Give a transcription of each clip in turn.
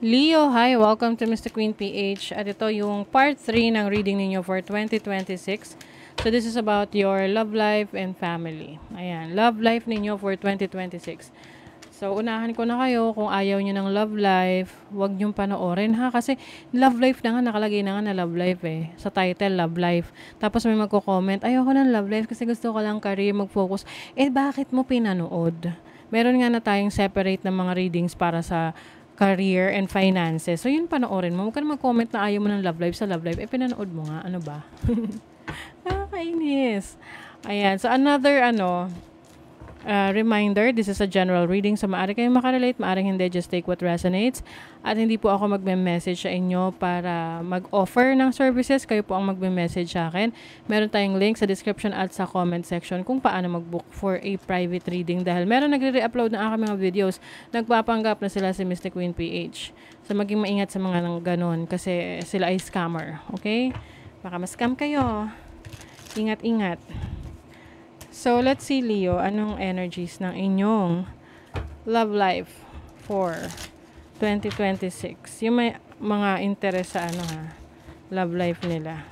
Leo, hi! Welcome to Mr. Queen PH. At ito yung part 3 ng reading ninyo for 2026. So this is about your love life and family. Ayan, love life ninyo for 2026. So unahan ko na kayo, kung ayaw nyo ng love life, huwag nyong panoorin ha. Kasi love life na nga, nakalagay na nga na love life eh. Sa title, love life. Tapos may magko-comment, ayoko ng love life kasi gusto ko lang career, mag-focus. Eh bakit mo pinanood? Meron nga na tayong separate na mga readings para sa career and finances. So, yun panoorin mo. Huwag ka na mag-comment na ayaw mo ng love life sa love life. Eh, pinanood mo nga. Ano ba? Nakakainis. Ayan. So, another, reminder, this is a general reading. So, maaari kayong makarelate, maaari hindi. Just take what resonates. At hindi po ako magme-message sa inyo para mag-offer ng services. Kayo po ang magme-message sa akin. Meron tayong link sa description at sa comment section kung paano mag-book for a private reading. Dahil meron nagre-re-upload ng aking mga videos. Nagpapanggap na sila si Mr. Queen PH. So, maging maingat sa mga nang ganon kasi sila ay scammer. Okay? Baka ma-scam kayo. Ingat-ingat. So, let's see, Leo, anong energies ng inyong love life for 2026? Yung may mga interest sa love life nila.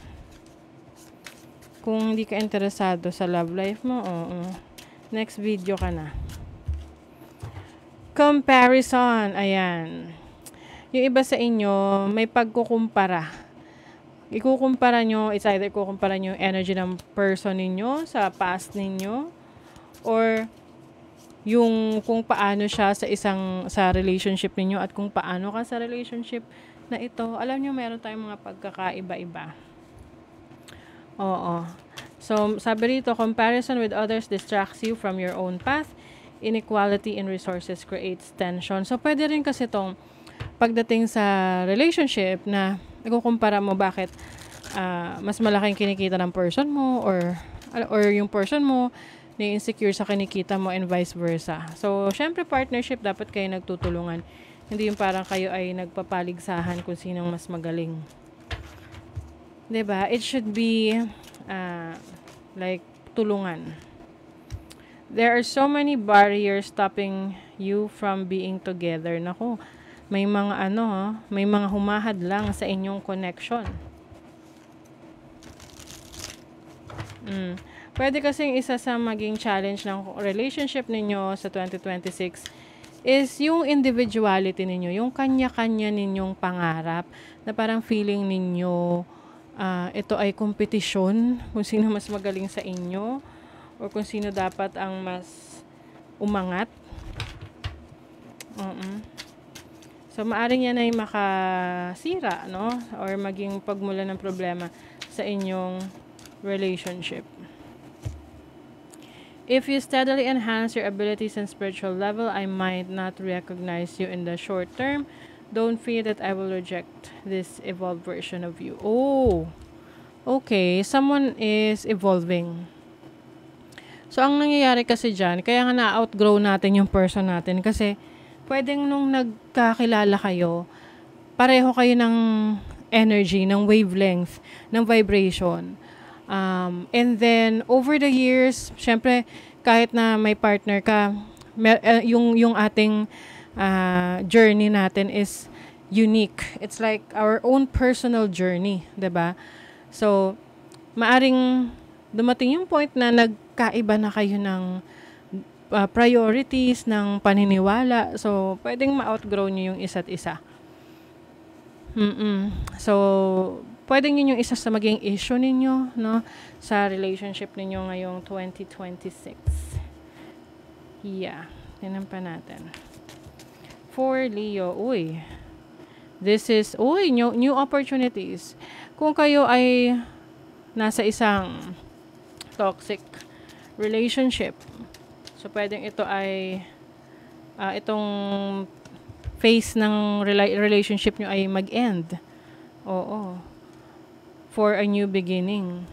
Kung hindi ka interesado sa love life mo, next video ka na. Comparison, ayan. Yung iba sa inyo, may pagkukumpara. Ikukumpara nyo, it's either kukumpara nyo yung energy ng person ninyo sa past ninyo or yung kung paano siya sa relationship ninyo at kung paano ka sa relationship na ito. Alam nyo, meron tayong mga pagkakaiba-iba. Oo. So, sabi rito, comparison with others distracts you from your own path. Inequality in resources creates tension. So, pwede rin kasi itong pagdating sa relationship na ikukumpara mo bakit mas malaking kinikita ng person mo or yung person mo na-insecure sa kinikita mo and vice versa. So, syempre partnership dapat kayo nagtutulungan. Hindi yung parang kayo ay nagpapaligsahan kung sinong mas magaling. 'Di ba? It should be like tulungan. There are so many barriers stopping you from being together. Naku, may mga may mga humahad lang sa inyong connection. Pwede kasing isa sa maging challenge ng relationship ninyo sa 2026 is yung individuality ninyo, yung kanya-kanya ninyong pangarap na parang feeling ninyo ito ay kompetisyon kung sino mas magaling sa inyo or kung sino dapat ang mas umangat. So, maaring yan ay makasira, no? Or maging pagmula ng problema sa inyong relationship. If you steadily enhance your abilities and spiritual level, I might not recognize you in the short term. Don't fear that I will reject this evolved version of you. Oh, okay. Someone is evolving. So, ang nangyayari kasi dyan, kaya nga na-outgrow natin yung person natin kasi pwedeng nung nagkakilala kayo, pareho kayo ng energy, ng wavelength, ng vibration. And then, over the years, syempre, kahit na may partner ka, yung ating journey natin is unique. It's like our own personal journey, 'di ba? So, maaring dumating yung point na nagkaiba na kayo ng priorities, ng paniniwala. So, pwedeng ma-outgrow nyo yung isa't isa. So, pwedeng yun yung isa sa maging issue ninyo, no? Sa relationship ninyo ngayong 2026. Yeah. Tingnan pa natin. For Leo, this is, new opportunities. Kung kayo ay nasa isang toxic relationship, so, pwedeng ito ay itong phase ng relationship nyo ay mag-end. Oo. For a new beginning.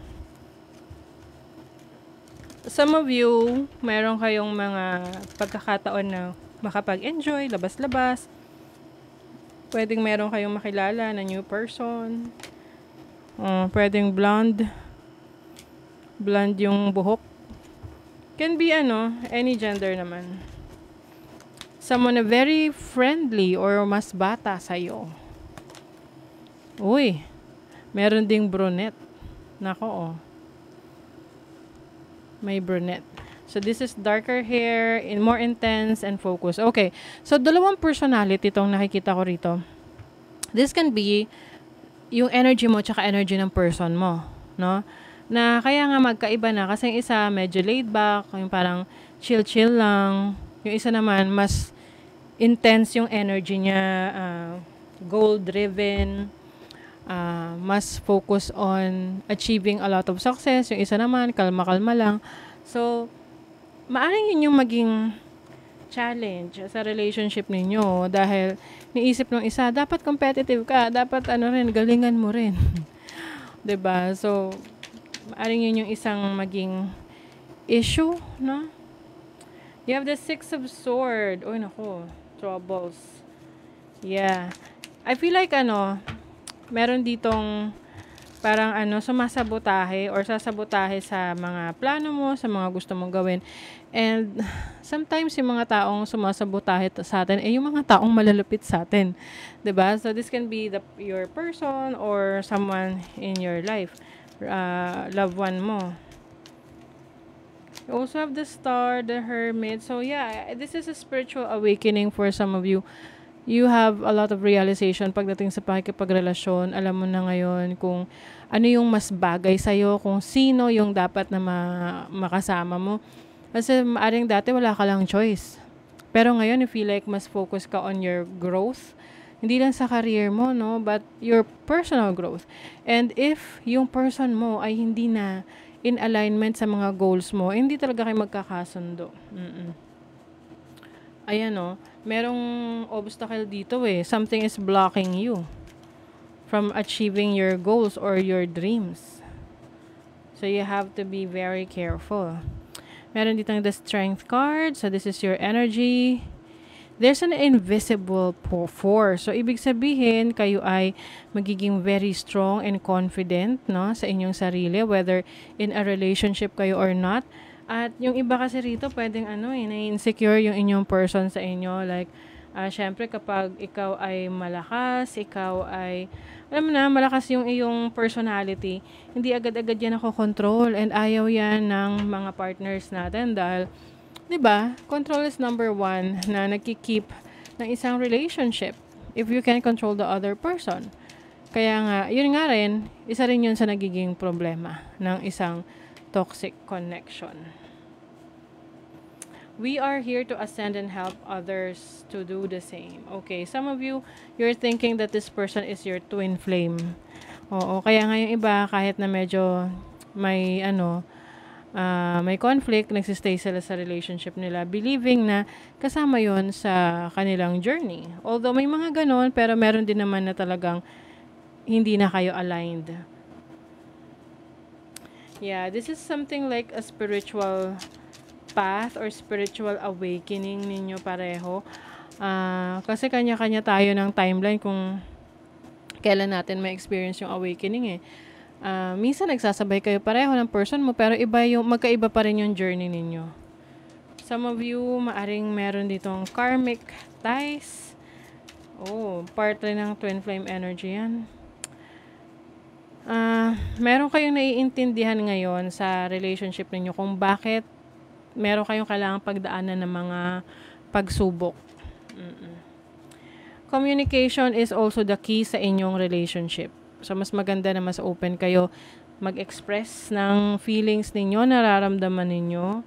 Some of you, meron kayong mga pagkakataon na makapag-enjoy, labas-labas. Pwedeng meron kayong makilala na new person. Pwedeng blonde. Blonde yung buhok. Can be any gender naman. someone na very friendly or mas bata sa'yo. Uy, meron ding brunette. Nako, oh. May brunette. So, this is darker hair, more intense, and focus. Okay. So, dalawang personality itong nakikita ko rito. This can be yung energy mo tsaka energy ng person mo. No? Na kaya nga magkaiba na. Kasi yung isa, medyo laid back. Yung parang chill-chill lang. Yung isa naman, mas intense yung energy niya. Goal-driven. Mas focus on achieving a lot of success. Yung isa naman, kalma-kalma lang. So, maaring yun yung maging challenge sa relationship ninyo dahil niisip ng isa, dapat competitive ka, dapat galingan mo rin. 'Di ba? So, maaring yun yung isang maging issue, no? You have the Six of Swords. Uy, nako, troubles. Yeah. I feel like meron ditong parang sumasabotahe or sasabotahe sa mga plano mo, sa mga gusto mong gawin. And sometimes yung mga taong sumasabotahe sa atin yung mga taong malalapit sa atin. 'Di ba? So this can be your person or someone in your life, loved one mo. You also have the Star, the Hermit. So yeah, this is a spiritual awakening for some of you. You have a lot of realization pagdating sa pakikipagrelasyon. Alam mo na ngayon kung ano yung mas bagay sa'yo, kung sino yung dapat na makasama mo. Kasi maaring dati wala ka lang choice. Pero ngayon, you feel like mas focus ka on your growth. Hindi lang sa career mo, no? But your personal growth. And if yung person mo ay hindi na in alignment sa mga goals mo, hindi talaga kayo magkakasundo. Ayan, no? Merong obstacle dito eh. Something is blocking you from achieving your goals or your dreams. So you have to be very careful. Meron dito the Strength card. So this is your energy. There's an invisible force. So ibig sabihin, kayo ay magiging very strong and confident, no, sa inyong sarili, whether in a relationship kayo or not. At yung iba kasi rito, pwedeng na-insecure yung inyong person sa inyo. Like, syempre kapag ikaw ay malakas, ikaw ay, alam mo na, malakas yung iyong personality, hindi agad-agad yan control and ayaw yan ng mga partners natin dahil, di ba, control is number one na nagkikeep ng isang relationship if you can control the other person. Kaya nga, yun nga rin, isa rin yun sa nagiging problema ng isang toxic connection. We are here to ascend and help others to do the same. Okay, some of you, you're thinking that this person is your twin flame. Oo, kaya nga yung iba, kahit na medyo may may conflict, nagsistay sila sa relationship nila, believing na kasama yon sa kanilang journey. Although may mga ganon, pero meron din naman na talagang hindi na kayo aligned. Yeah, this is something like a spiritual path or spiritual awakening ninyo pareho. Kasi kanya-kanya tayo ng timeline kung kailan natin may experience yung awakening eh. Minsan nagsasabay kayo pareho ng person mo pero magkaiba pa rin yung journey ninyo. Some of you, maaring meron ditong karmic ties. Oh, part rin ng twin flame energy yan. Meron kayong naiintindihan ngayon sa relationship ninyo kung bakit meron kayong kailangang pagdaanan ng mga pagsubok. Communication is also the key sa inyong relationship. So, mas maganda na mas open kayo mag-express ng feelings ninyo, nararamdaman ninyo.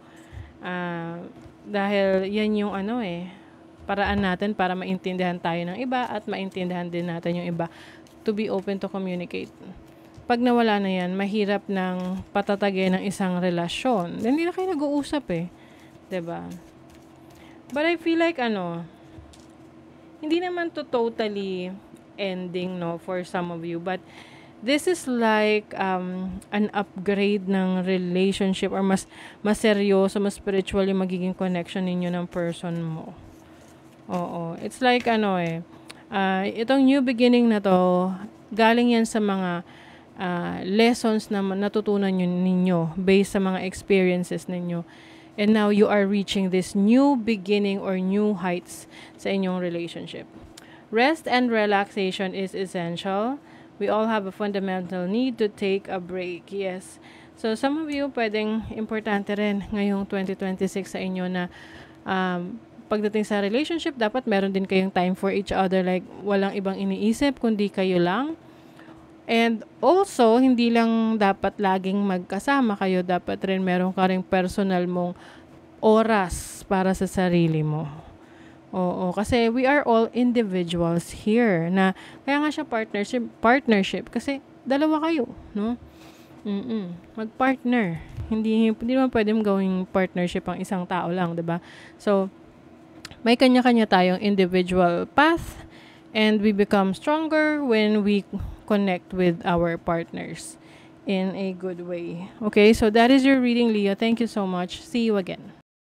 Dahil yan yung paraan natin para maintindihan tayo ng iba at maintindihan din natin yung iba. To be open to communicate. Pag nawala na yan, mahirap ng patatagin ng isang relasyon. Hindi na kayo nag-uusap eh. 'Di ba? But I feel like hindi naman to totally ending for some of you. But this is like an upgrade ng relationship or mas seryoso, mas spiritual yung magiging connection ninyo ng person mo. Oo. It's like itong new beginning na to, galing yan sa mga lessons na natutunan ninyo based sa mga experiences ninyo. And now you are reaching this new beginning or new heights sa inyong relationship. Rest and relaxation is essential. We all have a fundamental need to take a break. Yes. So, some of you, pwedeng importante rin ngayong 2026 sa inyo na pagdating sa relationship, dapat meron din kayong time for each other. Like, walang ibang iniisip, kundi kayo lang. And also, hindi lang dapat laging magkasama kayo. Dapat rin meron ka rin personal mong oras para sa sarili mo. Oo, kasi we are all individuals here na kaya nga siya partnership kasi dalawa kayo, no? Mag-partner. Hindi naman pwedeng gawing partnership ang isang tao lang, 'di ba? So, may kanya-kanya tayong individual path and we become stronger when we connect with our partners in a good way. Okay, so that is your reading, Leo. Thank you so much. See you again.